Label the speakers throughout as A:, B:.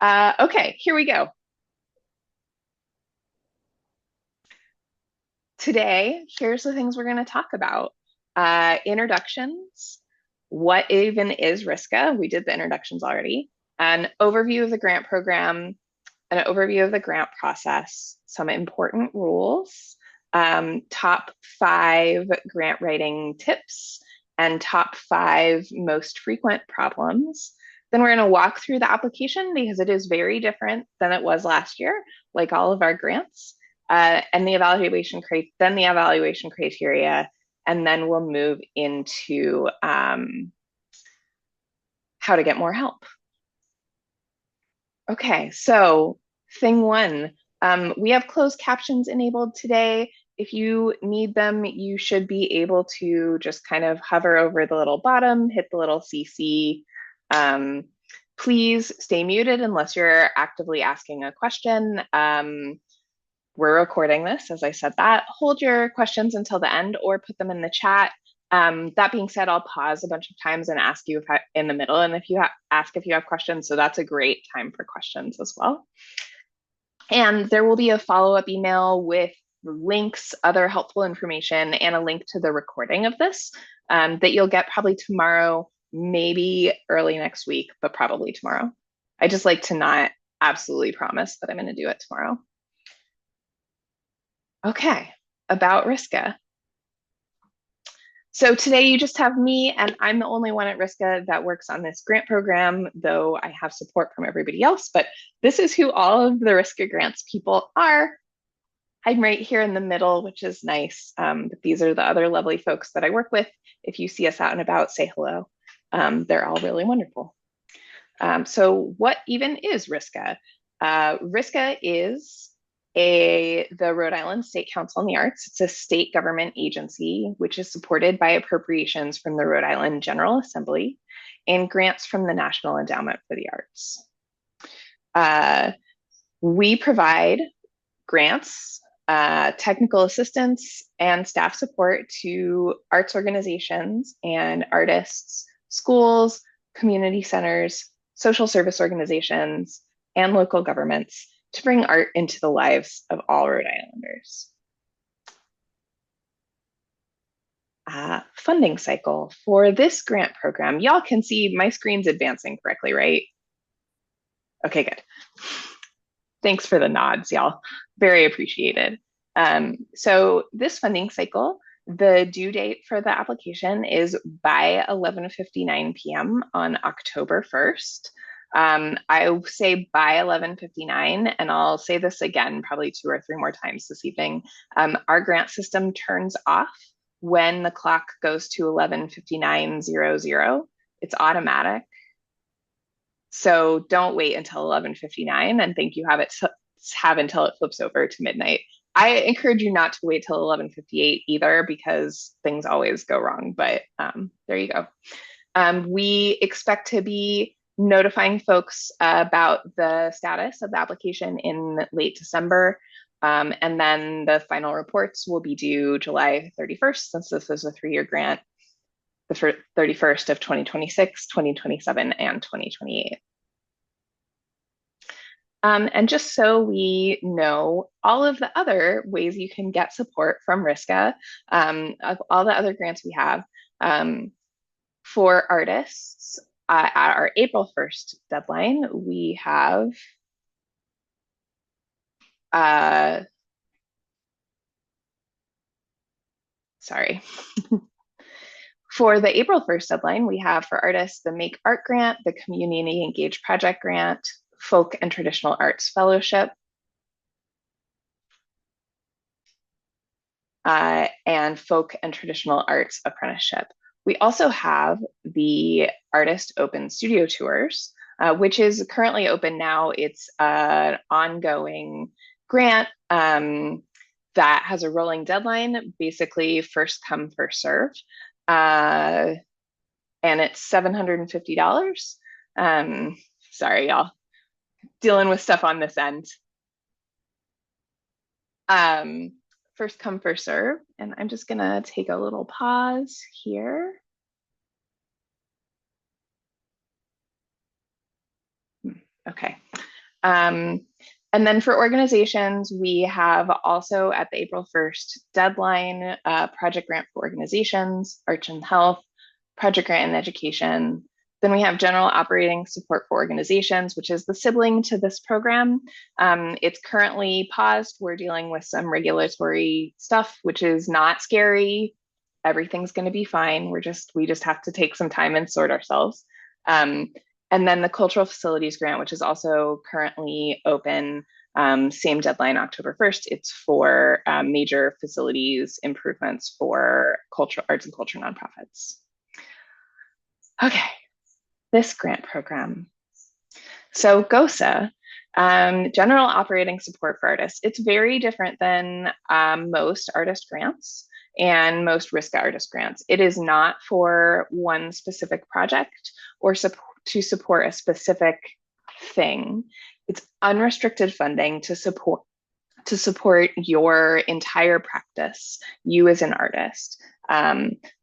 A: Okay, here we go. Today, here's the things we're going to talk about. Introductions, what even is RISCA? We did the introductions already. An overview of the grant program, an overview of the grant process, some important rules, top 5 grant writing tips, and top 5 most frequent problems. Then we're going to walk through the application because it is very different than it was last year, like all of our grants, and then the evaluation criteria, and then we'll move into how to get more help. Okay, so thing one, we have closed captions enabled today. If you need them, you should be able to just kind of hover over the little bottom, hit the little CC. Please stay muted unless you're actively asking a question. We're recording this, as I said that. Hold your questions until the end or put them in the chat. That being said, I'll pause a bunch of times and ask you in the middle, and if you ask if you have questions, so that's a great time for questions as well. And there will be a follow-up email with links, other helpful information, and a link to the recording of this that you'll get probably tomorrow, maybe early next week, but probably tomorrow. I just like to not absolutely promise that I'm going to do it tomorrow. Okay, about RISCA. So today you just have me, and I'm the only one at RISCA that works on this grant program, though I have support from everybody else, but this is who all of the RISCA grants people are. I'm right here in the middle, which is nice. But these are the other lovely folks that I work with. If you see us out and about, say hello. They're all really wonderful. So what even is RISCA? RISCA is the Rhode Island State Council on the Arts. It's a state government agency which is supported by appropriations from the Rhode Island General Assembly and grants from the National Endowment for the Arts. We provide grants, technical assistance, and staff support to arts organizations and artists, schools, community centers, social service organizations, and local governments to bring art into the lives of all Rhode Islanders. Funding cycle for this grant program. Y'all can see my screen's advancing correctly, right? Okay, good. Thanks for the nods, y'all. Very appreciated. So this funding cycle, the due date for the application is by 11:59 p.m. on October 1st. I say by 11:59, and I'll say this again probably 2 or 3 more times this evening. Our grant system turns off when the clock goes to 11:59:00. It's automatic. So don't wait until 11:59 and think you have until it flips over to midnight. I encourage you not to wait till 11:58 either because things always go wrong, but there you go. We expect to be notifying folks about the status of the application in late December. And then the final reports will be due July 31st, since this is a 3-year grant, the 31st of 2026, 2027, and 2028. And just so we know all of the other ways you can get support from RISCA, of all the other grants we have, for artists, at our April 1st deadline, we have sorry. For the April 1st deadline, we have for artists the Make Art Grant, the Community Engaged Project Grant, Folk and Traditional Arts Fellowship, and Folk and Traditional Arts Apprenticeship. We also have the Artist Open Studio Tours, which is currently open now. It's an ongoing grant that has a rolling deadline, basically first come, first serve. And it's $750. Sorry, y'all. Dealing with stuff on this end. First come, first serve. And I'm just gonna take a little pause here. Okay. Um, and then for organizations, we have also at the April 1st deadline, project grant for organizations, arts and health, project grant in education. Then we have general operating support for organizations, which is the sibling to this program. It's currently paused. We're dealing with some regulatory stuff, which is not scary. Everything's going to be fine. We just have to take some time and sort ourselves. Um, and then the cultural facilities grant, which is also currently open, same deadline, October 1st. It's for major facilities improvements for cultural arts and culture nonprofits. Okay, this grant program. So GOSA, General Operating Support for Artists. It's very different than most artist grants and most RISCA artist grants. It is not for one specific project or to support a specific thing. It's unrestricted funding to support your entire practice, you as an artist,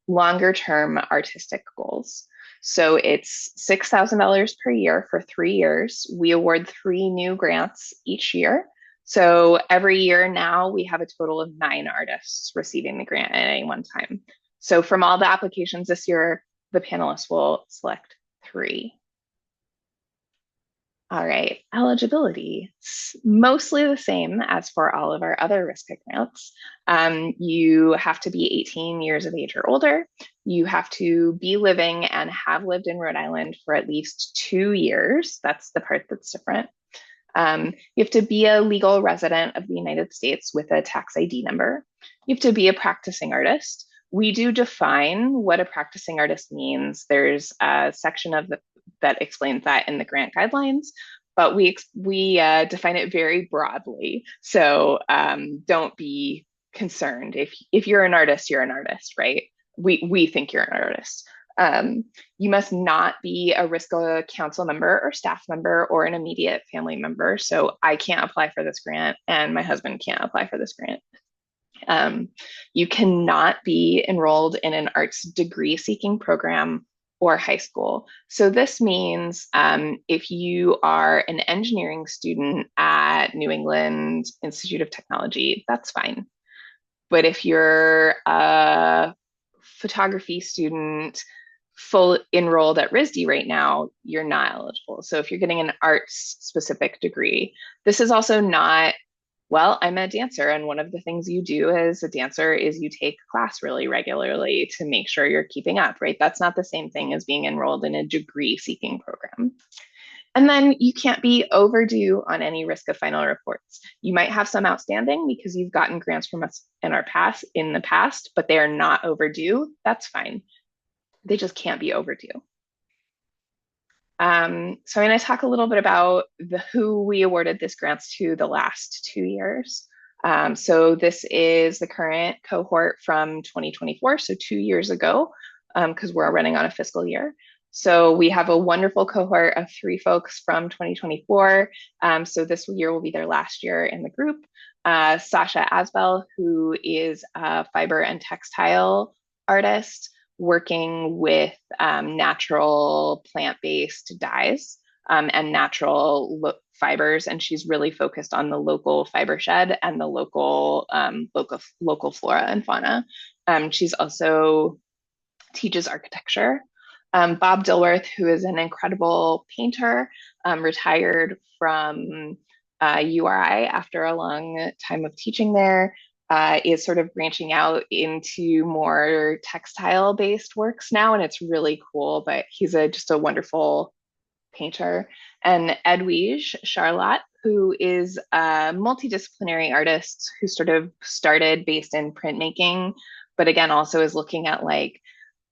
A: longer term artistic goals. So it's $6,000 per year for 3 years. We award 3 new grants each year. So every year now we have a total of 9 artists receiving the grant at any one time. So from all the applications this year, the panelists will select 3. All right, eligibility, mostly the same as for all of our other RISCA grants. You have to be 18 years of age or older. You have to be living and have lived in Rhode Island for at least 2 years. That's the part that's different. You have to be a legal resident of the United States with a tax ID number. You have to be a practicing artist. We do define what a practicing artist means. There's a section of that explains that in the grant guidelines, but we define it very broadly. So don't be concerned. If you're an artist, you're an artist, right? We think you're an artist. You must not be a RISCA council member or staff member or an immediate family member. So I can't apply for this grant and my husband can't apply for this grant. You cannot be enrolled in an arts degree seeking program or high school. So this means if you are an engineering student at New England Institute of Technology, that's fine. But if you're a photography student full enrolled at RISD right now, you're not eligible. So if you're getting an arts specific degree, this is also not, well, I'm a dancer, and one of the things you do as a dancer is you take class really regularly to make sure you're keeping up, right? That's not the same thing as being enrolled in a degree seeking program. And then you can't be overdue on any RISCA final reports. You might have some outstanding because you've gotten grants from us in the past, but they are not overdue. That's fine. They just can't be overdue. So I'm going to talk a little bit about who we awarded this grants to the last 2 years. So this is the current cohort from 2024, so 2 years ago, because we're running on a fiscal year. So we have a wonderful cohort of 3 folks from 2024. So this year will be their last year in the group. Sasha Asbel, who is a fiber and textile artist, working with natural plant-based dyes and natural fibers, and she's really focused on the local fiber shed and the local flora and fauna. She's also teaches architecture. Bob Dilworth, who is an incredible painter, retired from URI after a long time of teaching there. Is sort of branching out into more textile-based works now, and it's really cool, but he's just a wonderful painter. And Edwige Charlotte, who is a multidisciplinary artist who sort of started based in printmaking, but again, also is looking at like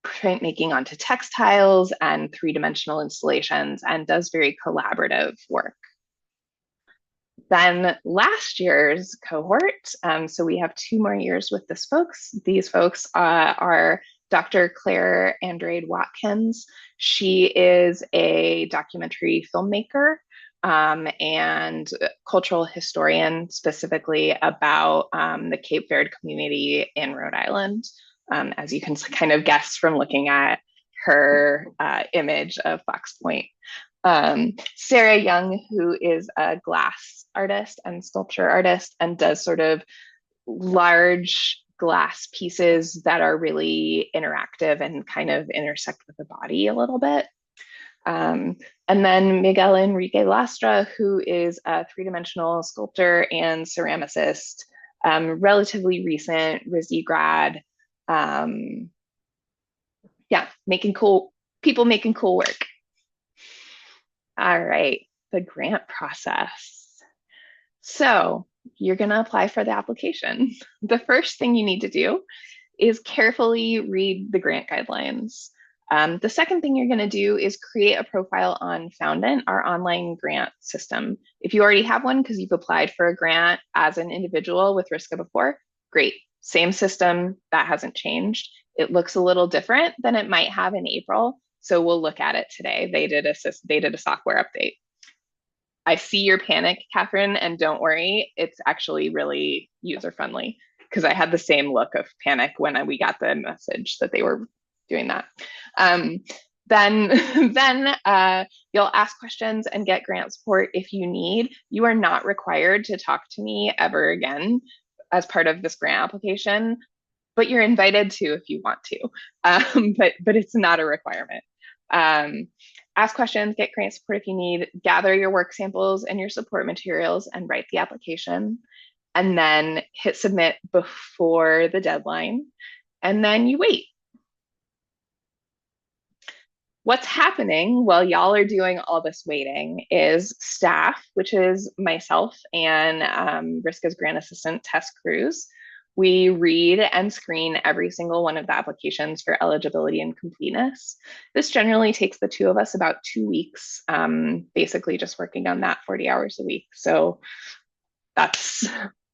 A: printmaking onto textiles and 3-dimensional installations and does very collaborative work. Then last year's cohort, so we have 2 more years with these folks are Dr. Claire Andrade Watkins. She is a documentary filmmaker and cultural historian, specifically about the Cape Verde community in Rhode Island, as you can kind of guess from looking at her image of Fox Point. Sarah Young, who is a glass artist and sculpture artist and does sort of large glass pieces that are really interactive and kind of intersect with the body a little bit. Um, and then Miguel Enrique Lastra, who is a three-dimensional sculptor and ceramicist, relatively recent RISD grad. Yeah, making cool people making cool work. All right, the grant process. So you're going to apply for the application. The first thing you need to do is carefully read the grant guidelines. The second thing you're going to do is create a profile on Foundant, our online grant system. If you already have one because you've applied for a grant as an individual with RISCA before, great. Same system, that hasn't changed. It looks a little different than it might have in April, so we'll look at it today. They did a software update. I see your panic, Catherine, and don't worry, it's actually really user friendly because I had the same look of panic when we got the message that they were doing that. Then you'll ask questions and get grant support if you need. You are not required to talk to me ever again as part of this grant application, but you're invited to if you want to. But it's not a requirement. Ask questions, get grant support if you need, gather your work samples and your support materials and write the application, and then hit submit before the deadline, and then you wait. What's happening while y'all are doing all this waiting is staff, which is myself and RISCA's grant assistant, Tess Cruz. We read and screen every single one of the applications for eligibility and completeness. This generally takes the two of us about 2 weeks, basically just working on that 40 hours a week. So that's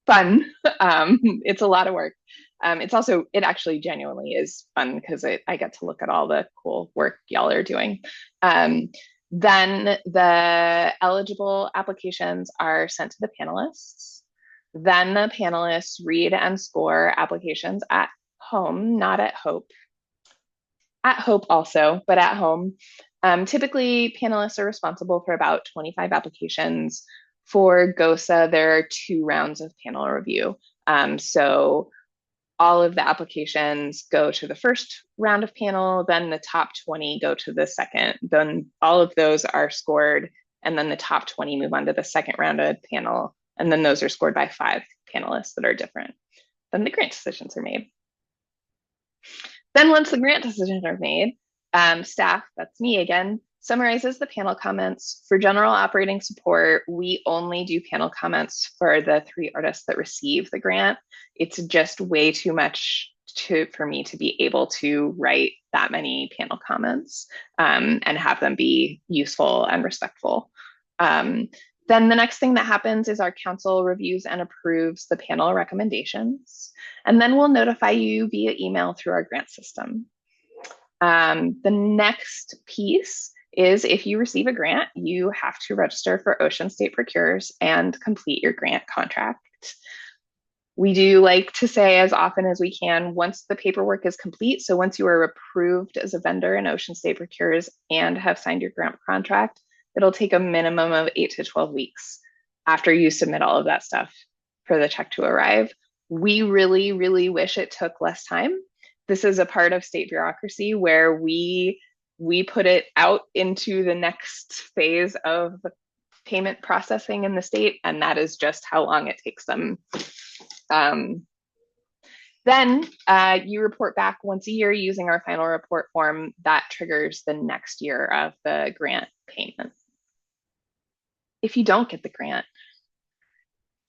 A: fun. It's a lot of work. It actually genuinely is fun because I get to look at all the cool work y'all are doing. Then the eligible applications are sent to the panelists. Then the panelists read and score applications at home, not at Hope. At Hope also, but at home. Typically, panelists are responsible for about 25 applications. For GOSA, there are 2 rounds of panel review. So all of the applications go to the first round of panel, then the top 20 go to the second. Then all of those are scored, and then the top 20 move on to the second round of panel. And then those are scored by 5 panelists that are different. Then the grant decisions are made. Then once the grant decisions are made, staff, that's me again, summarizes the panel comments. For general operating support, we only do panel comments for the 3 artists that receive the grant. It's just way too much for me to be able to write that many panel comments and have them be useful and respectful. Then the next thing that happens is our council reviews and approves the panel recommendations, and then we'll notify you via email through our grant system. The next piece is if you receive a grant, you have to register for Ocean State Procures and complete your grant contract. We do like to say as often as we can, once the paperwork is complete, so once you are approved as a vendor in Ocean State Procures and have signed your grant contract, it'll take a minimum of 8 to 12 weeks after you submit all of that stuff for the check to arrive. We really, really wish it took less time. This is a part of state bureaucracy where we put it out into the next phase of payment processing in the state, and that is just how long it takes them. Then you report back once a year using our final report form that triggers the next year of the grant payment. If you don't get the grant,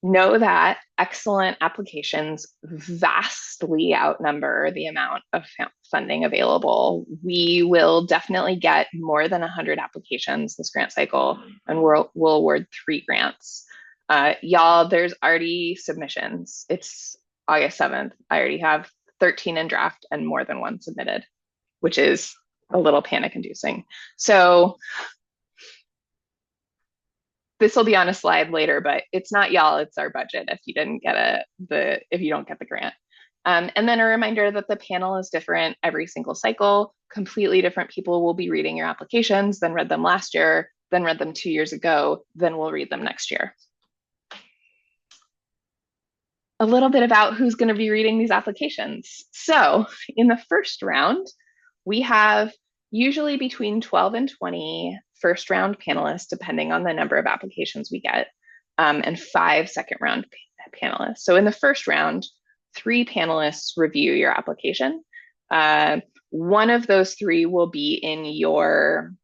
A: know that excellent applications vastly outnumber the amount of funding available. We will definitely get more than 100 applications this grant cycle, and we'll award 3 grants. Y'all, there's already submissions. It's August 7th. I already have 13 in draft and more than 1 submitted, which is a little panic inducing. So this will be on a slide later, but it's not y'all, it's our budget if you didn't get if you don't get the grant. And then a reminder that the panel is different every single cycle. Completely different people will be reading your applications than read them last year. then read them 2 years ago, then we'll read them next year. A little bit about who's going to be reading these applications. So in the first round, we have usually between 12 and 20 first round panelists, depending on the number of applications we get, and 5 second round panelists. So in the first round, 3 panelists review your application. One of those 3 will be in your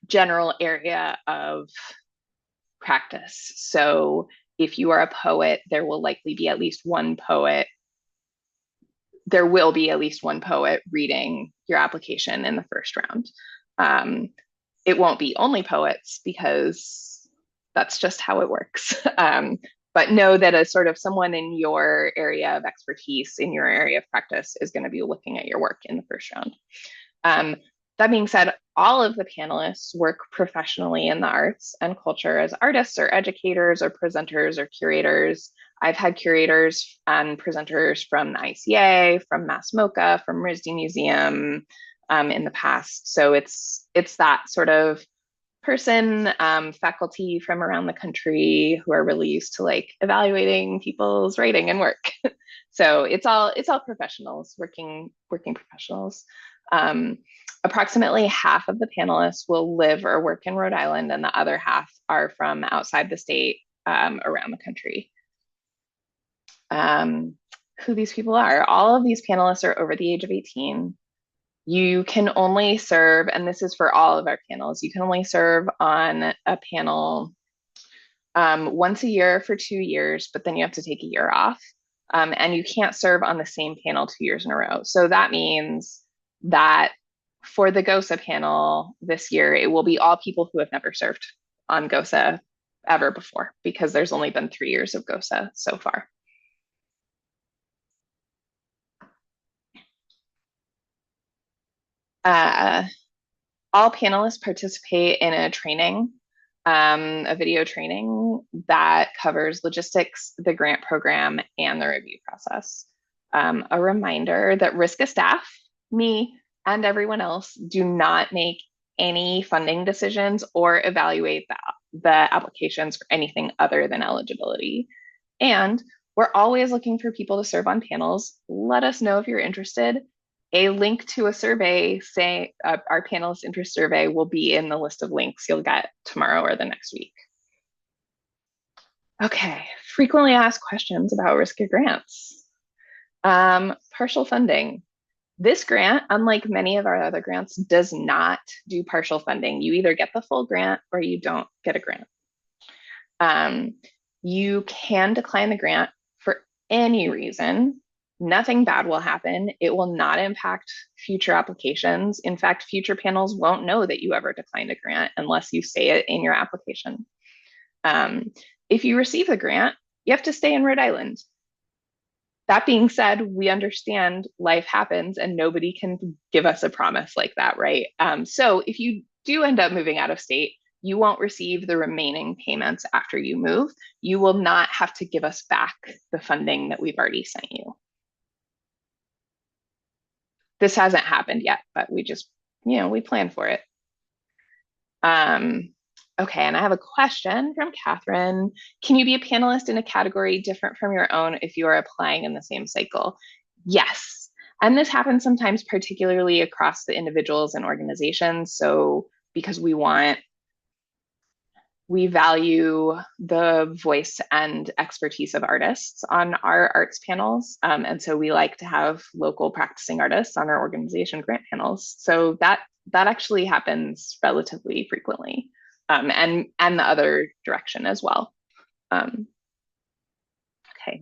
A: general area of practice. So if you are a poet, there will likely be at least one poet. There will be at least one poet reading your application in the first round. It won't be only poets because that's just how it works. But know that a sort of someone in your area of expertise, in your area of practice, is going to be looking at your work in the first round. That being said, all of the panelists work professionally in the arts and culture as artists or educators or presenters or curators. I've had curators and presenters from the ICA, from Mass MoCA, from RISD Museum in the past. So it's that sort of person, faculty from around the country who are really used to like evaluating people's writing and work. So it's all professionals, working professionals. Approximately half of the panelists will live or work in Rhode Island, and the other half are from outside the state, around the country. Who these people are. All of these panelists are over the age of 18. You can only serve, and this is for all of our panels, you can only serve on a panel once a year for 2 years, but then you have to take a year off. And you can't serve on the same panel 2 years in a row. So that means that for the GOSA panel this year, it will be all people who have never served on GOSA ever before, because there's only been 3 years of GOSA so far. All panelists participate in a training, a video training that covers logistics, the grant program, and the review process. A reminder that RISCA staff, me, and everyone else do not make any funding decisions or evaluate the applications for anything other than eligibility. And we're always looking for people to serve on panels. Let us know if you're interested. A link to a survey, say our panelist interest survey, will be in the list of links you'll get tomorrow or the next week. Okay, frequently asked questions about RISCA grants. Partial funding. This grant, unlike many of our other grants, does not do partial funding. You either get the full grant or you don't get a grant. You can decline the grant for any reason. Nothing bad will happen. It will not impact future applications. In fact, future panels won't know that you ever declined a grant unless you say it in your application. If you receive the grant, you have to stay in Rhode Island. That being said, we understand life happens and nobody can give us a promise like that, right? So if you do end up moving out of state, you won't receive the remaining payments after you move. You will not have to give us back the funding that we've already sent you. This hasn't happened yet, but we just, we plan for it. Okay, and I have a question from Catherine. Can you be a panelist in a category different from your own if you are applying in the same cycle? Yes, and this happens sometimes, particularly across the individuals and organizations. So because we value the voice and expertise of artists on our arts panels. And so we like to have local practicing artists on our organization grant panels. So that actually happens relatively frequently, and the other direction as well. Okay,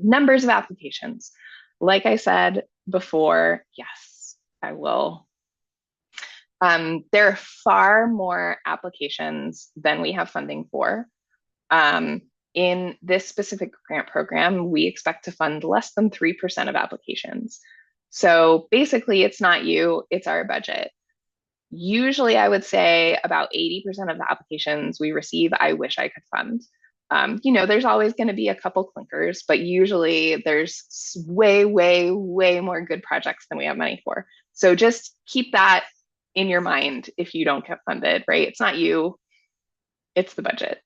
A: numbers of applications. Like I said before, yes, I will. There are far more applications than we have funding for. In this specific grant program, we expect to fund less than 3% of applications. So basically, it's not you, it's our budget. Usually, I would say about 80% of the applications we receive, I wish I could fund. There's always going to be a couple clinkers, but usually there's way, way, way more good projects than we have money for. So just keep that in your mind if you don't get funded, right? It's not you, It's the budget.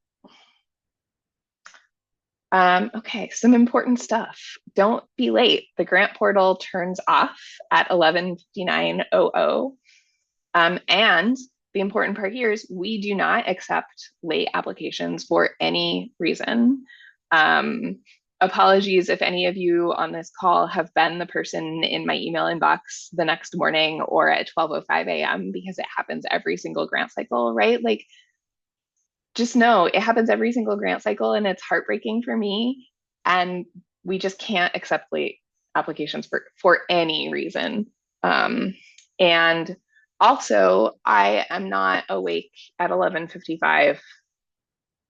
A: Okay, some important stuff. Don't be late. The grant portal turns off at 11:59:00. And the important part here is we do not accept late applications for any reason. Um, Apologies if any of you on this call have been the person in my email inbox the next morning or at 12:05 a.m. because it happens every single grant cycle, right? Like, just know it happens every single grant cycle and it's heartbreaking for me. And we just can't accept late applications for any reason. And also, I am not awake at 11:55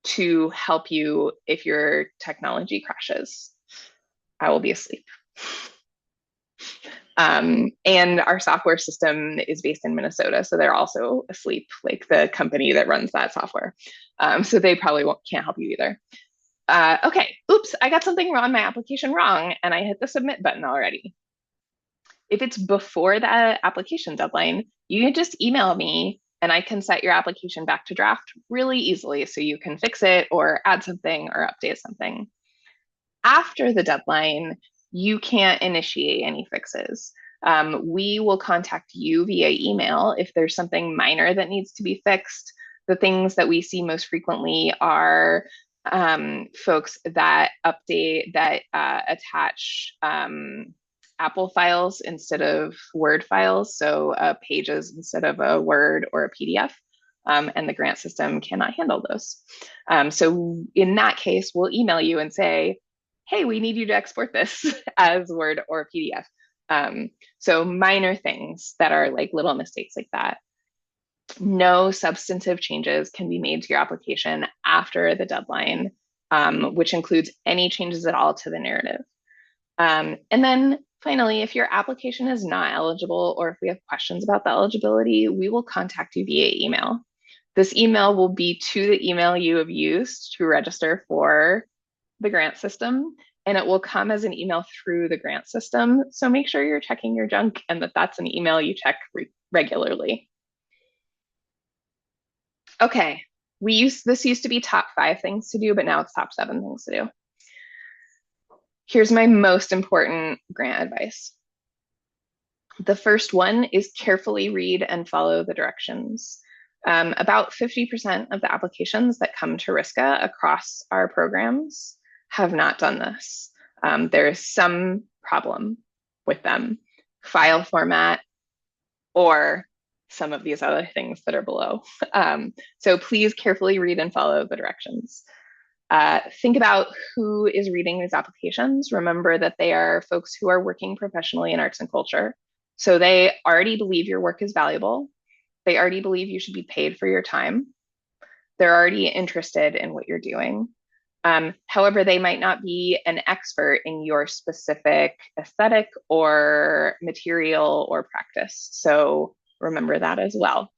A: to help you if your technology crashes. I will be asleep. And our software system is based in Minnesota, so they're also asleep, like the company that runs that software. So they probably can't help you either. Okay, oops, I got something on my application wrong, and I hit the submit button already. If it's before the application deadline, you can just email me and I can set your application back to draft really easily so you can fix it or add something or update something. After the deadline, you can't initiate any fixes. We will contact you via email if there's something minor that needs to be fixed. The things that we see most frequently are folks that update, that attach Apple files instead of Word files, so pages instead of a Word or a PDF. And the grant system cannot handle those. So in that case, we'll email you and say, hey, we need you to export this as Word or PDF. So minor things that are like little mistakes like that. No substantive changes can be made to your application after the deadline, which includes any changes at all to the narrative. And then finally, if your application is not eligible or if we have questions about the eligibility, we will contact you via email. This email will be to the email you have used to register for the grant system, and it will come as an email through the grant system. So make sure you're checking your junk and that that's an email you check regularly. Okay, this used to be top 5 things to do, but now it's top 7 things to do. Here's my most important grant advice. The first one is carefully read and follow the directions. About 50% of the applications that come to RISCA across our programs have not done this. There is some problem with them, file format, or some of these other things that are below. So please carefully read and follow the directions. Think about who is reading these applications. Remember that they are folks who are working professionally in arts and culture. So they already believe your work is valuable. They already believe you should be paid for your time. They're already interested in what you're doing. However, they might not be an expert in your specific aesthetic or material or practice. So remember that as well.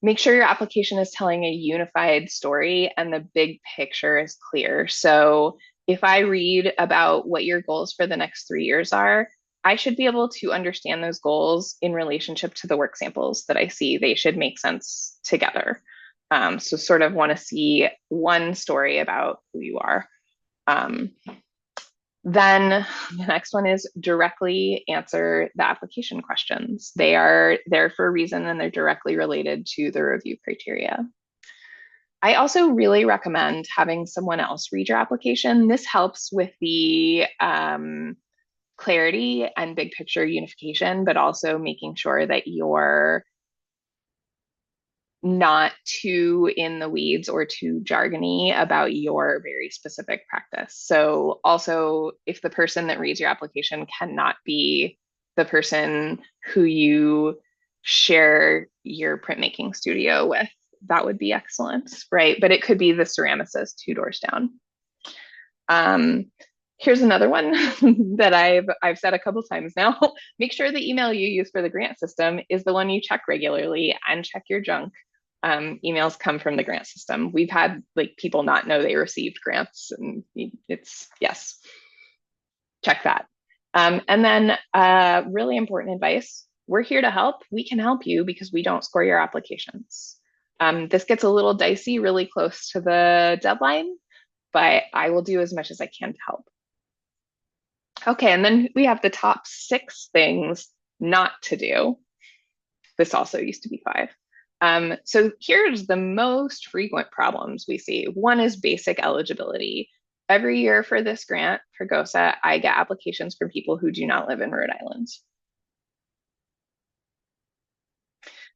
A: Make sure your application is telling a unified story and the big picture is clear. So if I read about what your goals for the next 3 years are, I should be able to understand those goals in relationship to the work samples that I see. They should make sense together. So sort of want to see one story about who you are. Then the next one is directly answer the application questions. They are there for a reason and they're directly related to the review criteria. I also really recommend having someone else read your application. This helps with the clarity and big picture unification, but also making sure that you're not too in the weeds or too jargony about your very specific practice. So also, if the person that reads your application cannot be the person who you share your printmaking studio with, that would be excellent, right? But it could be the ceramicist 2 doors down. Here's another one that I've said a couple times now. Make sure the email you use for the grant system is the one you check regularly and check your junk. Emails come from the grant system. We've had like people not know they received grants, and it's yes, check that. And then really important advice: we're here to help. We can help you because we don't score your applications. This gets a little dicey really close to the deadline, but I will do as much as I can to help. Okay, and then we have the top 6 things not to do. This also used to be 5. So here's the most frequent problems we see. One is basic eligibility. Every year for this grant for GOSA, I get applications from people who do not live in Rhode Island.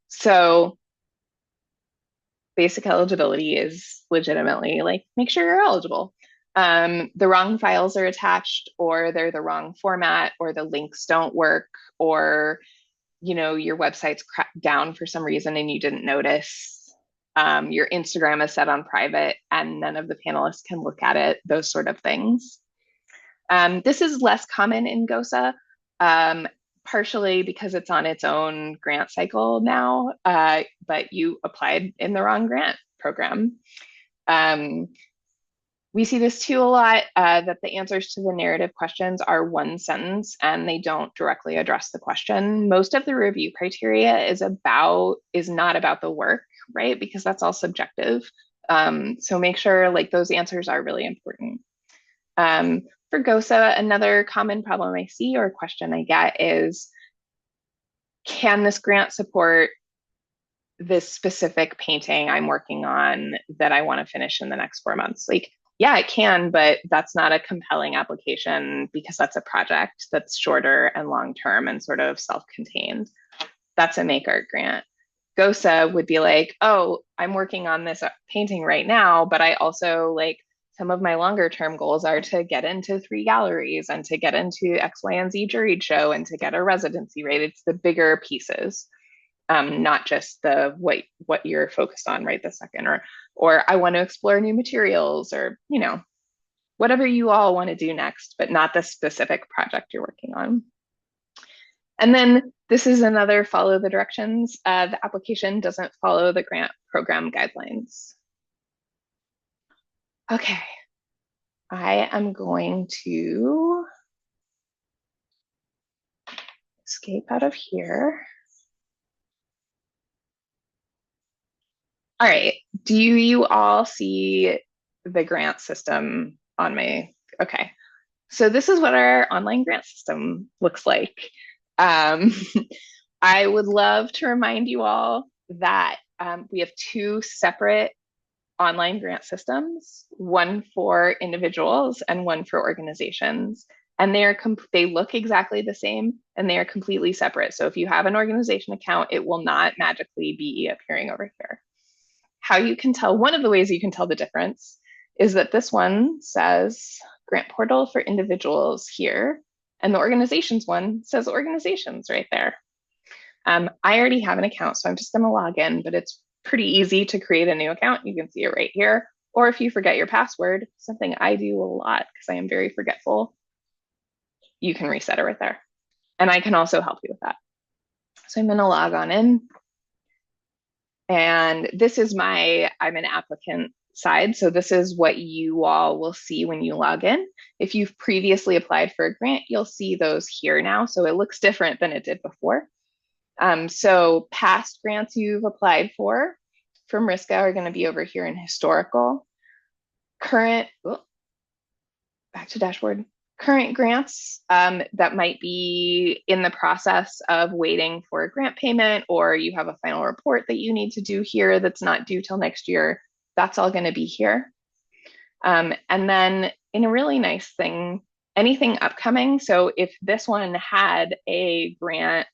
A: So basic eligibility is legitimately like, make sure you're eligible. The wrong files are attached, or they're the wrong format, or the links don't work, or your website's down for some reason and you didn't notice. Your Instagram is set on private and none of the panelists can look at it, those sort of things. This is less common in GOSA, partially because it's on its own grant cycle now, but you applied in the wrong grant program. We see this too a lot, that the answers to the narrative questions are one sentence and they don't directly address the question. Most of the review criteria is not about the work, right? Because that's all subjective. So make sure like those answers are really important. For GOSA, another common problem I see or question I get is, can this grant support this specific painting I'm working on that I want to finish in the next 4 months? Like, yeah, it can, but that's not a compelling application because that's a project that's shorter and long-term and sort of self-contained. That's a Make Art grant. GOSA would be like, oh, I'm working on this painting right now, but I also like, some of my longer term goals are to get into 3 galleries and to get into X, Y, and Z juried show and to get a residency, right? It's the bigger pieces, not just the what you're focused on right this second, or I want to explore new materials, or whatever you all want to do next, but not the specific project you're working on. And then this is another follow the directions. The application doesn't follow the grant program guidelines. Okay, I am going to escape out of here. All right, do you all see the grant system on my, okay. So this is what our online grant system looks like. I would love to remind you all that we have 2 separate online grant systems, one for individuals and one for organizations. And they look exactly the same and they are completely separate. So if you have an organization account, it will not magically be appearing over here. How you can tell, one of the ways you can tell the difference is that this one says grant portal for individuals here, and the organizations one says organizations right there. I already have an account, so I'm just going to log in, but it's pretty easy to create a new account. You can see it right here. Or if you forget your password, something I do a lot because I am very forgetful, you can reset it right there. And I can also help you with that. So I'm going to log on in. And this is I'm an applicant side. So this is what you all will see when you log in. If you've previously applied for a grant, you'll see those here now. So it looks different than it did before. So past grants you've applied for from RISCA are going to be over here in historical. Current, back to dashboard. Current grants that might be in the process of waiting for a grant payment, or you have a final report that you need to do here that's not due till next year, that's all going to be here. And then in a really nice thing, anything upcoming. So if this one had a grant,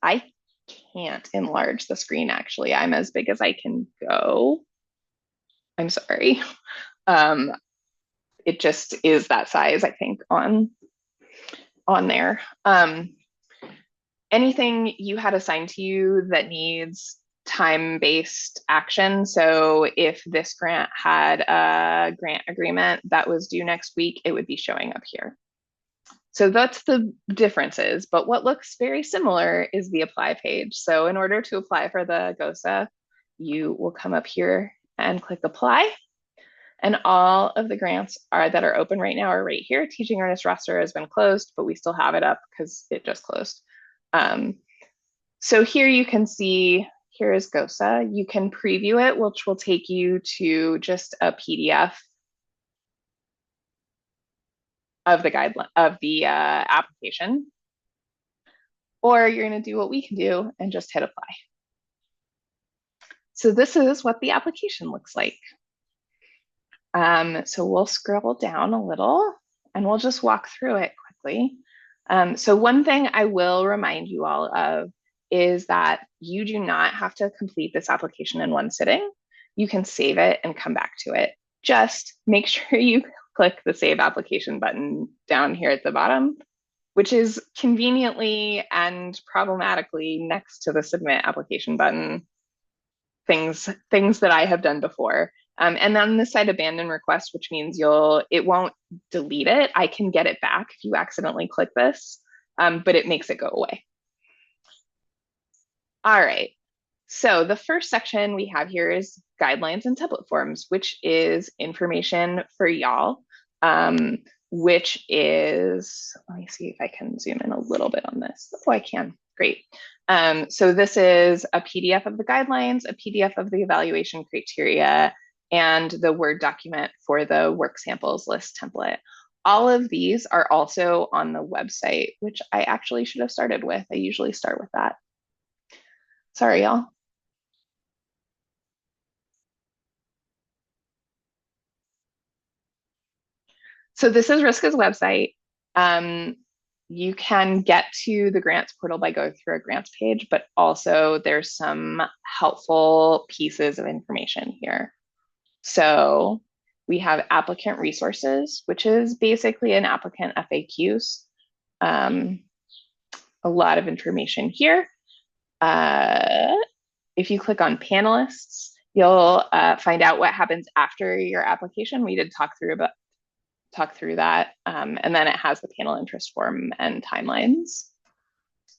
A: I can't enlarge the screen actually. I'm as big as I can go. I'm sorry. It just is that size, I think, on there. Anything you had assigned to you that needs time-based action. So if this grant had a grant agreement that was due next week, it would be showing up here. So that's the differences, but what looks very similar is the apply page. So in order to apply for the GOSA, you will come up here and click apply. And all of the grants that are open right now are right here. Teaching Artist roster has been closed, but we still have it up because it just closed. So here you can see, here is GOSA. You can preview it, which will take you to just a PDF of the guideline of the application, or you're going to do what we can do and just hit apply. So this is what the application looks like. So we'll scroll down a little and we'll just walk through it quickly. So one thing I will remind you all of is that you do not have to complete this application in one sitting. You can save it and come back to it. Just make sure you click the Save Application button down here at the bottom, which is conveniently and problematically next to the Submit Application button, things that I have done before. And then the site abandon request, which means it won't delete it. I can get it back if you accidentally click this, but it makes it go away. All right, so the first section we have here is guidelines and template forms, which is information for y'all, which is, let me see if I can zoom in a little bit on this. Oh, I can, great. So this is a PDF of the guidelines, a PDF of the evaluation criteria, and the Word document for the work samples list template. All of these are also on the website, which I actually should have started with. I usually start with that. Sorry, y'all. So this is RISCA's website. You can get to the grants portal by going through a grants page, but also there's some helpful pieces of information here. So we have applicant resources, which is basically an applicant FAQs. A lot of information here. If you click on panelists, you'll find out what happens after your application. We did talk through that. And then it has the panel interest form and timelines.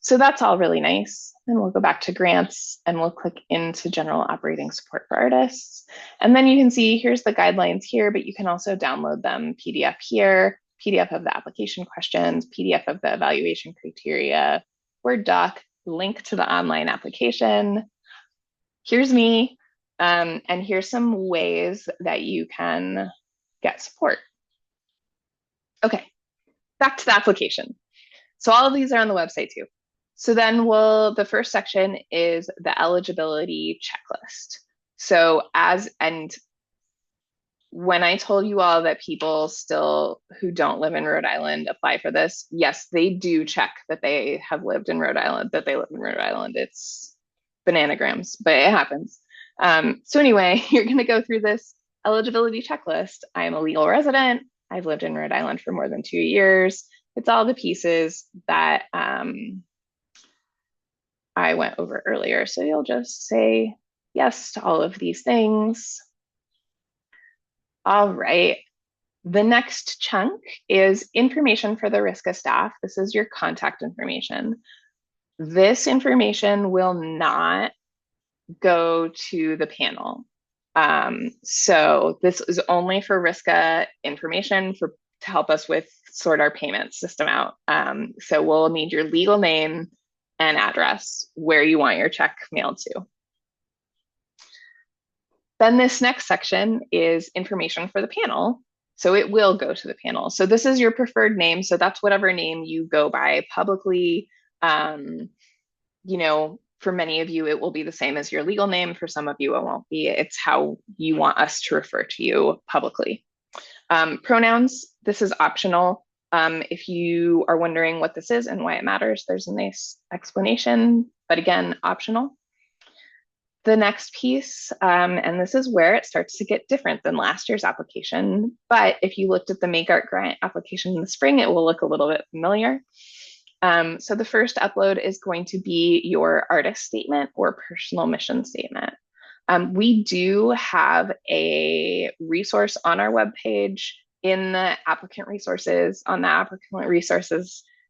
A: So that's all really nice. And we'll go back to grants and we'll click into general operating support for artists. And then you can see here's the guidelines here, but you can also download them PDF here, PDF of the application questions, PDF of the evaluation criteria, Word doc, link to the online application. Here's me, and here's some ways that you can get support. Okay, back to the application. So all of these are on the website too. So then the first section is the eligibility checklist. So when I told you all that people still who don't live in Rhode Island apply for this, yes, they do check that they have lived in Rhode Island, that they live in Rhode Island. It's bananagrams, but it happens. So anyway, you're gonna go through this eligibility checklist. I am a legal resident. I've lived in Rhode Island for more than 2 years. It's all the pieces that I went over earlier. So you'll just say yes to all of these things. All right. The next chunk is information for the RISCA staff. This is your contact information. This information will not go to the panel. So this is only for RISCA information to help us sort our payment system out. So we'll need your legal name and address where you want your check mailed to. Then this next section is information for the panel. So it will go to the panel. So this is your preferred name. So that's whatever name you go by publicly. You know, for many of you, it will be the same as your legal name. For some of you, it won't be. It's how you want us to refer to you publicly. Pronouns, this is optional. If you are wondering what this is and why it matters, there's a nice explanation, but again, optional. The next piece, and this is where it starts to get different than last year's application, but if you looked at the Make Art Grant application in the spring, it will look a little bit familiar. So the first upload is going to be your artist statement or personal mission statement. We do have a resource on our webpage in the applicant resources,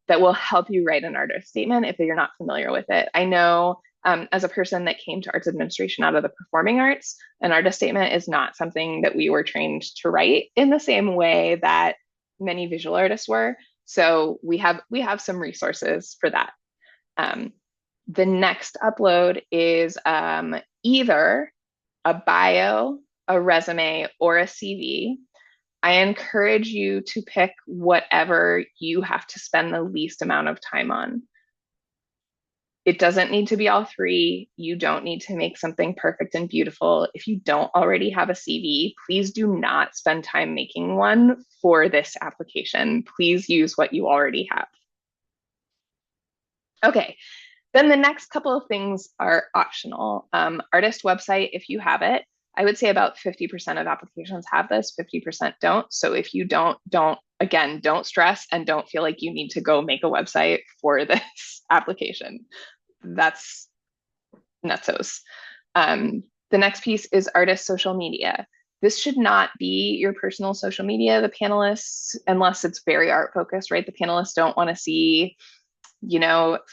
A: that will help you write an artist statement if you're not familiar with it. I know as a person that came to arts administration out of the performing arts, an artist statement is not something that we were trained to write in the same way that many visual artists were. So we have some resources for that. The next upload is either a bio, a resume, or a CV. I encourage you to pick whatever you have to spend the least amount of time on. It doesn't need to be all three. You don't need to make something perfect and beautiful. If you don't already have a CV, please do not spend time making one for this application. Please use what you already have. Okay, then the next couple of things are optional. Artist website, if you have it, I would say about 50% of applications have this, 50% don't. So if you again, don't stress and don't feel like you need to go make a website for this application. That's nutsos. The next piece is artist social media. This should not be your personal social media. The panelists, unless it's very art focused, right? The panelists don't want to see,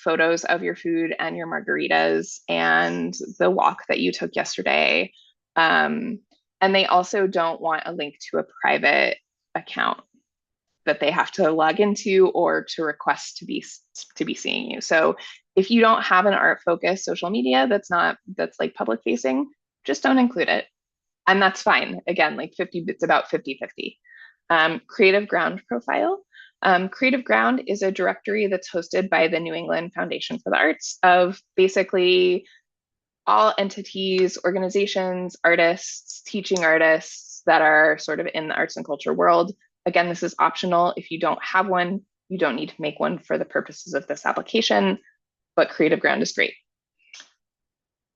A: photos of your food and your margaritas and the walk that you took yesterday. And they also don't want a link to a private account that they have to log into or to request to be seeing you. So if you don't have an art focused social media that's like public facing, just don't include it. And that's fine. Again, like it's about 50-50. Creative Ground profile. Creative Ground is a directory that's hosted by the New England Foundation for the Arts of basically all entities, organizations, artists, teaching artists that are sort of in the arts and culture world. Again, this is optional. If you don't have one, you don't need to make one for the purposes of this application, but Creative Ground is great.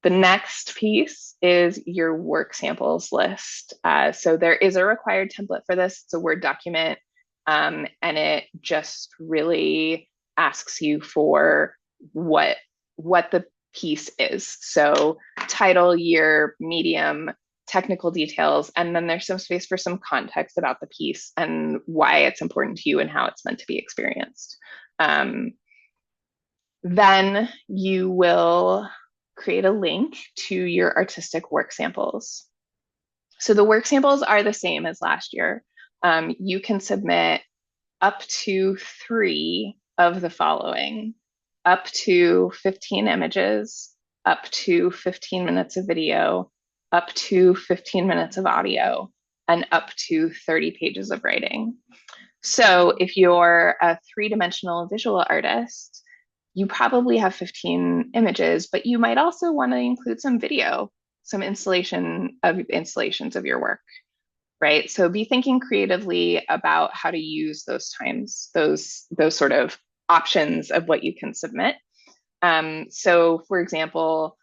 A: The next piece is your work samples list. So there is a required template for this. It's a Word document, and it just really asks you for what the piece is. So title, year, medium, technical details, and then there's some space for some context about the piece and why it's important to you and how it's meant to be experienced. Then you will create a link to your artistic work samples. So the work samples are the same as last year. You can submit up to 3 of the following: up to 15 images, up to 15 minutes of video, up to 15 minutes of audio, and up to 30 pages of writing. So if you're a 3-dimensional visual artist, you probably have 15 images, but you might also want to include some video, some installations of your work, right? So be thinking creatively about how to use those times, those sort of options of what you can submit. So for example,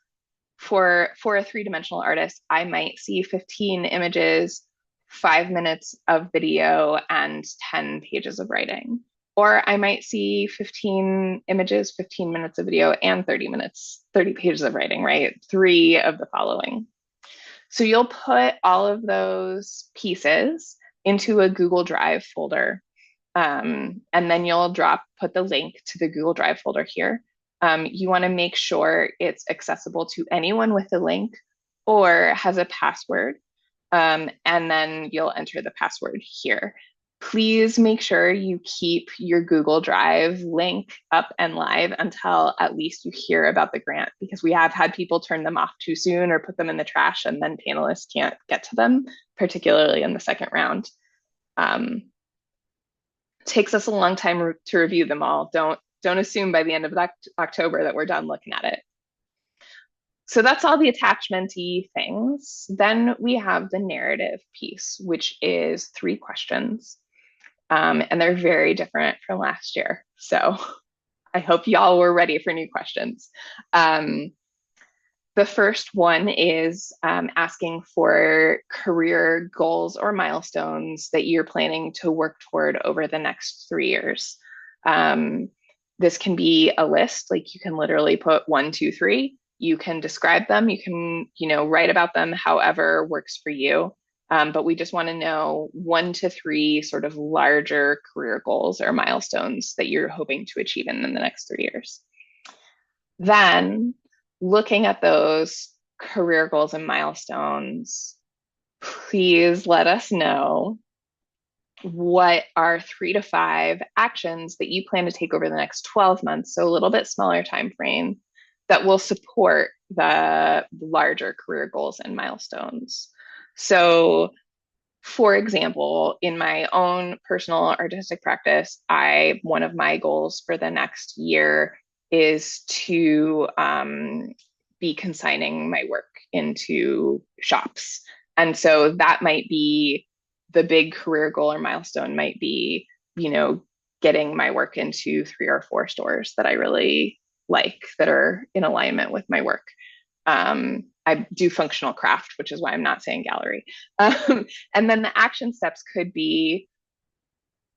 A: for a 3-dimensional artist, I might see 15 images, 5 minutes of video, and 10 pages of writing. Or I might see 15 images, 15 minutes of video, and 30 pages of writing, right? 3 of the following. So you'll put all of those pieces into a Google Drive folder. And then you'll put the link to the Google Drive folder here. You want to make sure it's accessible to anyone with a link or has a password. And then you'll enter the password here. Please make sure you keep your Google Drive link up and live until at least you hear about the grant, because we have had people turn them off too soon or put them in the trash, and then panelists can't get to them, particularly in the second round. Takes us a long time to review them all. Don't assume by the end of October that we're done looking at it. So that's all the attachment-y things. Then we have the narrative piece, which is 3 questions. And they're very different from last year. So I hope y'all were ready for new questions. The first one is asking for career goals or milestones that you're planning to work toward over the next 3 years. This can be a list, like you can literally put 1, 2, 3. You can describe them. You can, write about them however works for you. But we just want to know 1 to 3 sort of larger career goals or milestones that you're hoping to achieve in the next 3 years. Then, looking at those career goals and milestones, please let us know what are 3 to 5 actions that you plan to take over the next 12 months, so a little bit smaller time frame, that will support the larger career goals and milestones. So, for example, in my own personal artistic practice, one of my goals for the next year is to be consigning my work into shops. And so that might be the big career goal or milestone might be, you know, getting my work into 3 or 4 stores that I really like that are in alignment with my work. I do functional craft, which is why I'm not saying gallery. And then the action steps could be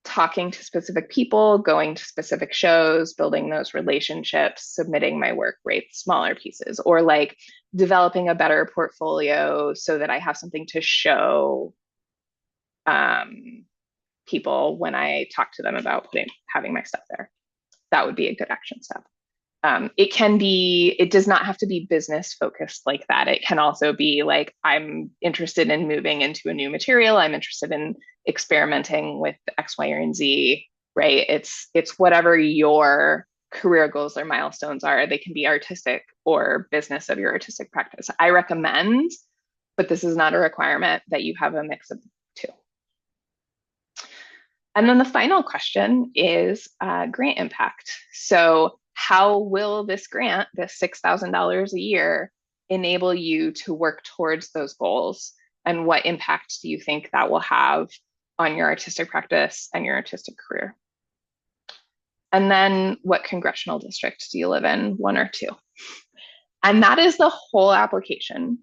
A: talking to specific people, going to specific shows, building those relationships, submitting my work, right? Smaller pieces, or like developing a better portfolio so that I have something to show people when I talk to them about having my stuff there. That would be a good action step. It does not have to be business focused like that. It can also be like, I'm interested in moving into a new material. I'm interested in experimenting with X, Y, or Z, right? It's whatever your career goals or milestones are. They can be artistic or business of your artistic practice. I recommend, but this is not a requirement, that you have a mix of the two. And then the final question is grant impact. So how will this grant, this $6,000 a year, enable you to work towards those goals? And what impact do you think that will have on your artistic practice and your artistic career? And then what congressional district do you live in, 1 or 2? And that is the whole application.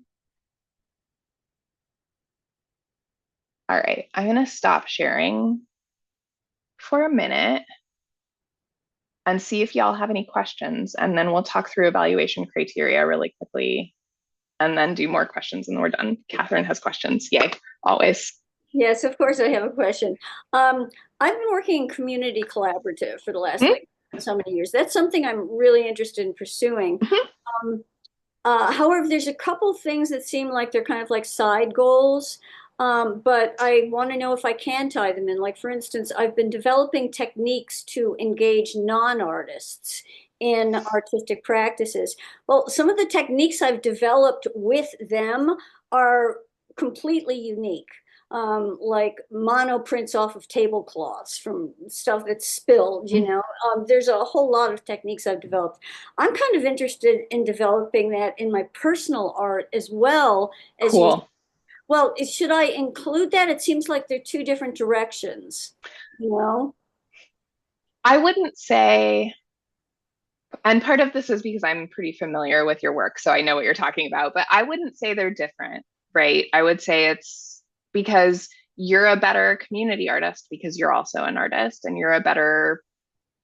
A: All right, I'm going to stop sharing for a minute and see if y'all have any questions. And then we'll talk through evaluation criteria really quickly and then do more questions and we're done. Catherine has questions. Yay, always.
B: Yes, of course I have a question. I've been working in community collaborative for the last
A: Mm-hmm.
B: like so many years. That's something I'm really interested in pursuing. Um, However, there's a couple things that seem like they're kind of like side goals, but I want to know if I can tie them in. Like, for instance, I've been developing techniques to engage non-artists in artistic practices. Well, some of the techniques I've developed with them are completely unique. Like mono prints off of tablecloths from stuff that's spilled, you know. There's a whole lot of techniques I've developed. I'm kind of interested in developing that in my personal art as well as you.
A: Cool.
B: Well, should I include that? It seems like they're two different directions, you know?
A: I wouldn't say, and part of this is because I'm pretty familiar with your work, so I know what you're talking about, but I wouldn't say they're different, right? I would say it's because you're a better community artist because you're also an artist, and you're a better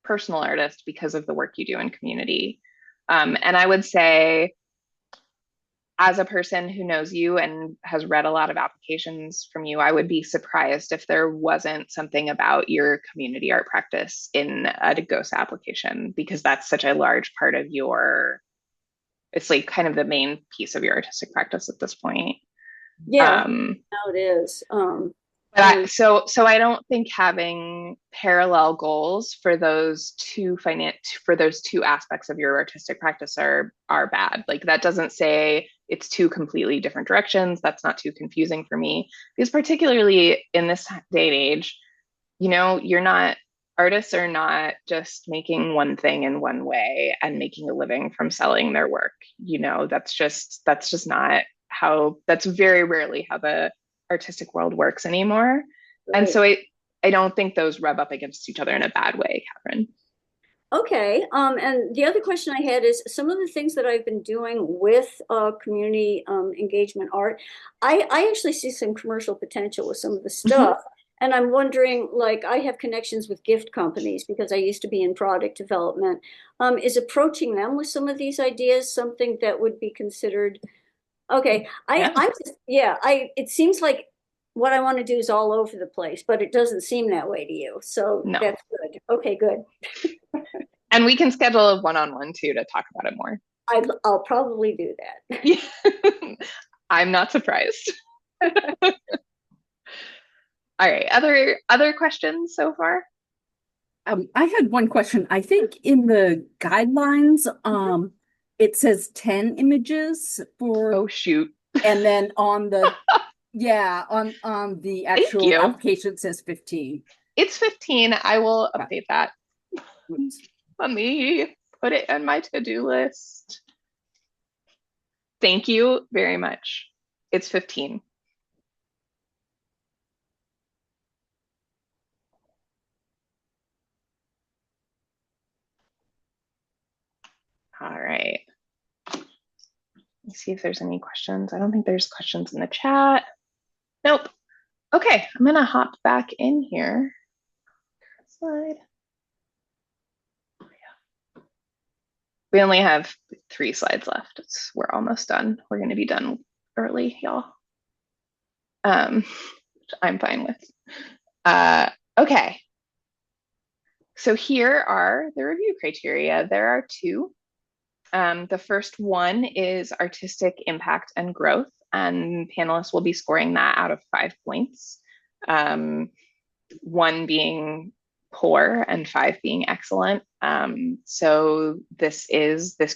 A: personal artist because of the work you do in community. And I would say, as a person who knows you and has read a lot of applications from you, I would be surprised if there wasn't something about your community art practice in a GOSA application, because that's such a large part of it's like kind of the main piece of your artistic practice at this point.
B: Yeah,
A: Um,
B: now it is.
A: But so I don't think having parallel goals for for those two aspects of your artistic practice are bad. Like, that doesn't say it's two completely different directions. That's not too confusing for me, because particularly in this day and age, you know, artists are not just making one thing in one way and making a living from selling their work. You know, that's just not how, that's very rarely how the artistic world works anymore. And
B: Right.
A: so I don't think those rub up against each other in a bad way, Catherine.
B: Okay. And the other question I had is some of the things that I've been doing with community engagement art. I actually see some commercial potential with some of the
A: Mm-hmm.
B: stuff. And I'm wondering, like, I have connections with gift companies because I used to be in product development. Is approaching them with some of these ideas something that would be considered? Okay.
A: Yeah.
B: I'm just, yeah, it seems like what I want to do is all over the place, but it doesn't seem that way to you. So
A: No.
B: that's good. Okay, good.
A: And we can schedule a one-on-one too to talk about it more.
B: I'll probably do that.
A: Yeah. I'm not surprised. All right. Other questions so far?
C: I had one question. I think in the guidelines, it says 10 images for,
A: Oh, shoot.
C: and then on the, yeah, on the
A: Thank
C: actual
A: you.
C: application it says 15.
A: It's 15. I will
C: Yeah.
A: update that.
C: Oops.
A: Let me put it on my to-do list. Thank you very much. It's 15. All right. Let's see if there's any questions. I don't think there's questions in the chat. Nope. Okay, I'm gonna hop back in here. Slide. We only have 3 slides left. We're almost done. We're gonna be done early, y'all. Which I'm fine with. Okay. So here are the review criteria. There are 2. The first one is artistic impact and growth, and panelists will be scoring that out of 5 points. 1 being poor and 5 being excellent. So this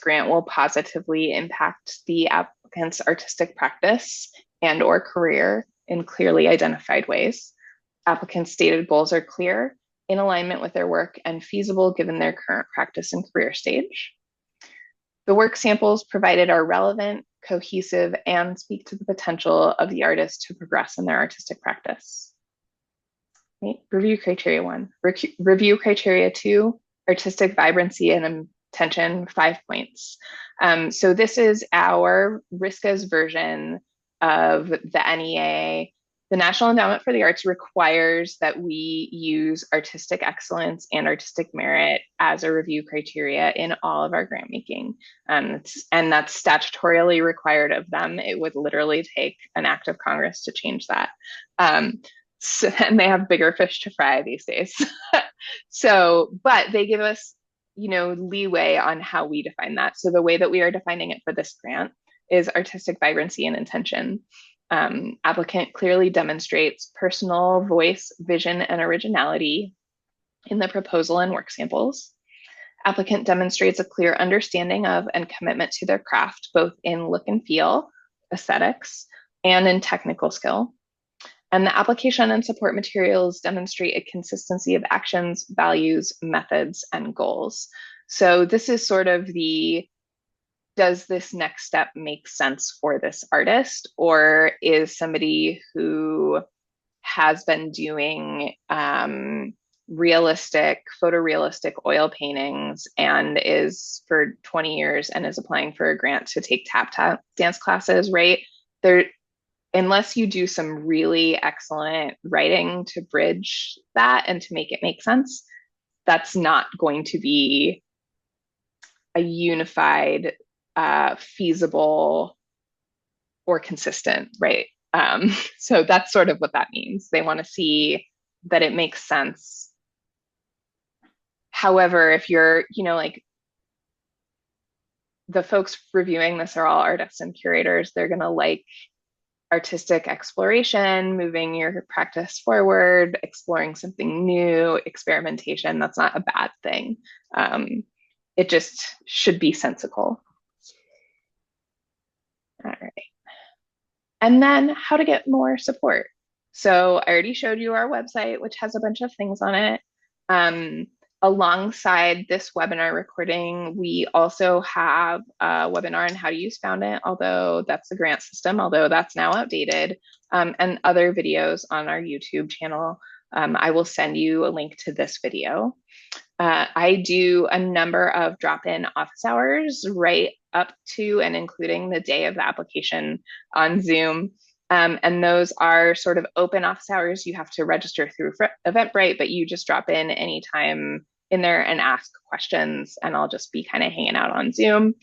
A: grant will positively impact the applicant's artistic practice and or career in clearly identified ways. Applicants' stated goals are clear, in alignment with their work, and feasible given their current practice and career stage. The work samples provided are relevant, cohesive, and speak to the potential of the artist to progress in their artistic practice. Right? Review criteria 1. Review criteria 2, artistic vibrancy and intention, 5 points. So this is our RISCA's version of the NEA. The National Endowment for the Arts requires that we use artistic excellence and artistic merit as a review criteria in all of our grant making. And that's statutorily required of them. It would literally take an act of Congress to change that. So, and they have bigger fish to fry these days. So, but they give us, leeway on how we define that. So the way that we are defining it for this grant is artistic vibrancy and intention. Applicant clearly demonstrates personal voice, vision, and originality in the proposal and work samples. Applicant demonstrates a clear understanding of and commitment to their craft, both in look and feel, aesthetics, and in technical skill. And the application and support materials demonstrate a consistency of actions, values, methods, and goals. So this is sort of does this next step make sense for this artist, or is somebody who has been doing photorealistic oil paintings and is for 20 years and is applying for a grant to take tap dance classes, right? Unless you do some really excellent writing to bridge that and to make it make sense, that's not going to be a unified, feasible, or consistent, right? So that's sort of what that means. They want to see that it makes sense. However, if you're, like the folks reviewing this are all artists and curators, they're going to like artistic exploration, moving your practice forward, exploring something new, experimentation. That's not a bad thing. It just should be sensical. All right. And then how to get more support. So I already showed you our website, which has a bunch of things on it. Alongside this webinar recording, we also have a webinar on how to use Foundit, although that's the grant system, although that's now outdated, and other videos on our YouTube channel. I will send you a link to this video. I do a number of drop-in office hours right up to and including the day of the application on Zoom. And those are sort of open office hours. You have to register through Eventbrite, but you just drop in anytime in there and ask questions, and I'll just be kind of hanging out on Zoom.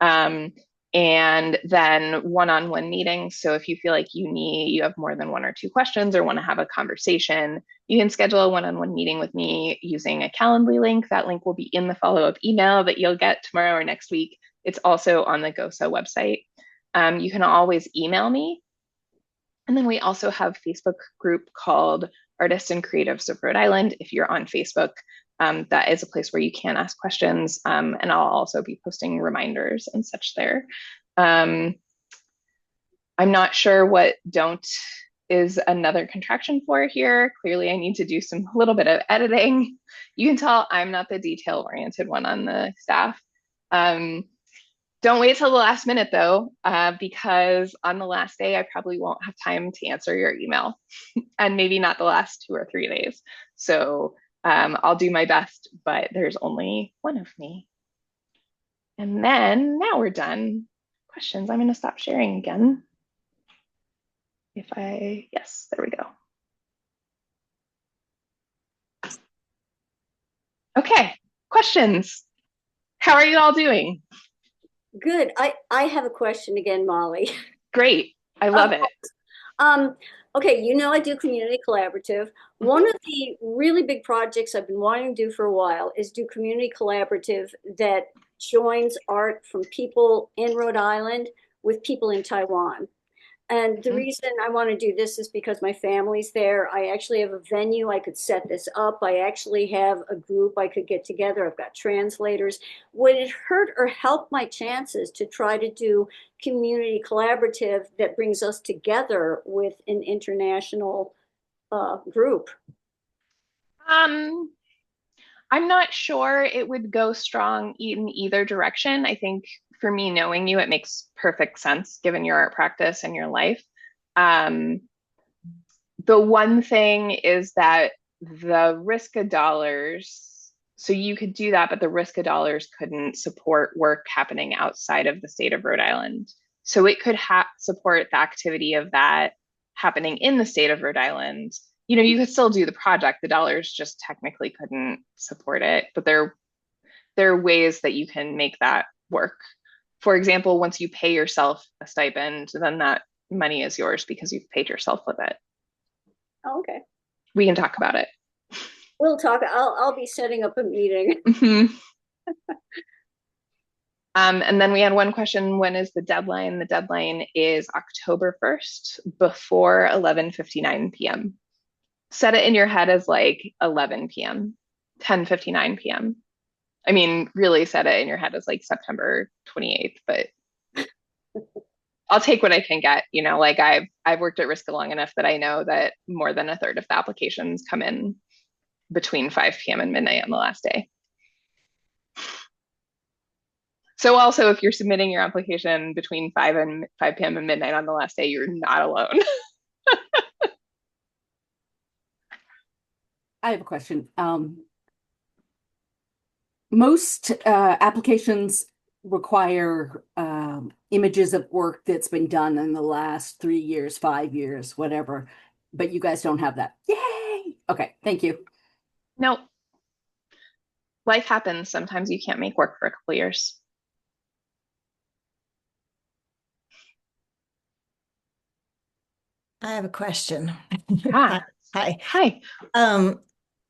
A: And then one-on-one meetings. So if you feel like you have more than 1 or 2 questions or want to have a conversation, you can schedule a one-on-one meeting with me using a Calendly link. That link will be in the follow-up email that you'll get tomorrow or next week. It's also on the GOSA website. You can always email me. And then we also have a Facebook group called Artists and Creatives of Rhode Island. If you're on Facebook, That is a place where you can ask questions, and I'll also be posting reminders and such there. Um, I'm not sure what don't is another contraction for here. Clearly, I need to do some little bit of editing. You can tell I'm not the detail-oriented one on the staff. Um, don't wait till the last minute though, because on the last day, I probably won't have time to answer your email, and maybe not the last 2 or 3 days. So I'll do my best, but there's only one of me. And then now we're done. Questions. I'm going to stop sharing again. Yes, there we go. Okay, questions. How are you all doing?
B: Good. I have a question again, Molly.
A: Great. I love it.
B: Um, okay, I do community collaborative. One of the really big projects I've been wanting to do for a while is do community collaborative that joins art from people in Rhode Island with people in Taiwan. And the reason I want to do this is because my family's there. I actually have a venue. I could set this up. I actually have a group I could get together. I've got translators. Would it hurt or help my chances to try to do community collaborative that brings us together with an international group?
A: Um, I'm not sure it would go strong in either direction. I think for me, knowing you, it makes perfect sense given your art practice and your life. Um, the one thing is that the RISCA dollars, so you could do that, but the RISCA dollars couldn't support work happening outside of the state of Rhode Island. So it could support the activity of that happening in the state of Rhode Island. You could still do the project. The dollars just technically couldn't support it, but there are ways that you can make that work. For example, once you pay yourself a stipend, then that money is yours because you've paid yourself with it.
B: Oh, okay.
A: We can talk about it.
B: We'll talk. I'll be setting up a meeting.
A: And then we had one question, when is the deadline? The deadline is October 1st before 11:59 p.m. Set it in your head as like 11 p.m., 10:59 p.m. I mean, really set it in your head as like September 28th, but I'll take what I can get. Like I've worked at RISCA long enough that I know that more than a third of the applications come in between 5 p.m. and midnight on the last day. So also, if you're submitting your application between 5 p.m. and midnight on the last day, you're not alone.
C: I have a question. Most applications require images of work that's been done in the last 3 years, 5 years, whatever, but you guys don't have that. Yay! Okay, thank you.
A: No, life happens. Sometimes you can't make work for a couple of years.
D: I have a question.
A: Ah.
D: Hi.
A: Hi.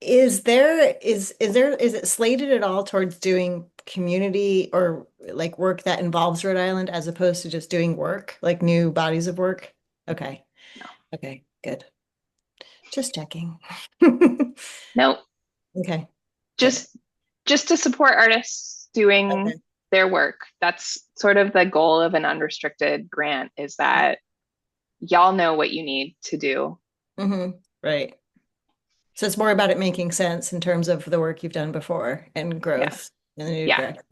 D: Is it slated at all towards doing community or like work that involves Rhode Island as opposed to just doing work, like new bodies of work? Okay.
A: No.
D: Okay, good. Just checking.
A: No.
D: Okay.
A: Just to support artists doing their work. That's sort of the goal of an unrestricted grant, is that y'all know what you need to do.
D: Right. So it's more about it making sense in terms of the work you've done before and growth in the new direction.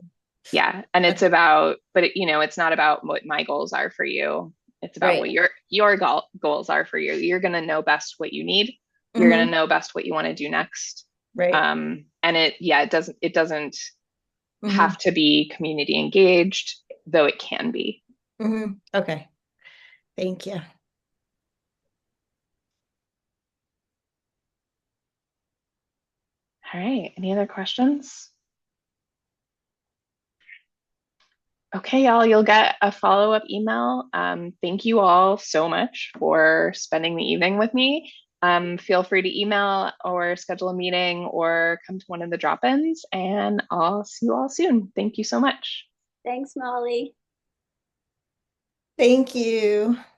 A: Yeah. And it's about, but it's not about what my goals are for you. It's about what your goals are for you. You're going to know best what you need. You're going to know best what you want to do next.
D: Right.
A: And it doesn't have to be community engaged, though it can be.
D: Okay. Thank you.
A: All right. Any other questions? Okay, y'all, you'll get a follow-up email. Thank you all so much for spending the evening with me. Feel free to email or schedule a meeting or come to one of the drop-ins, and I'll see you all soon. Thank you so much.
B: Thanks, Molly.
D: Thank you.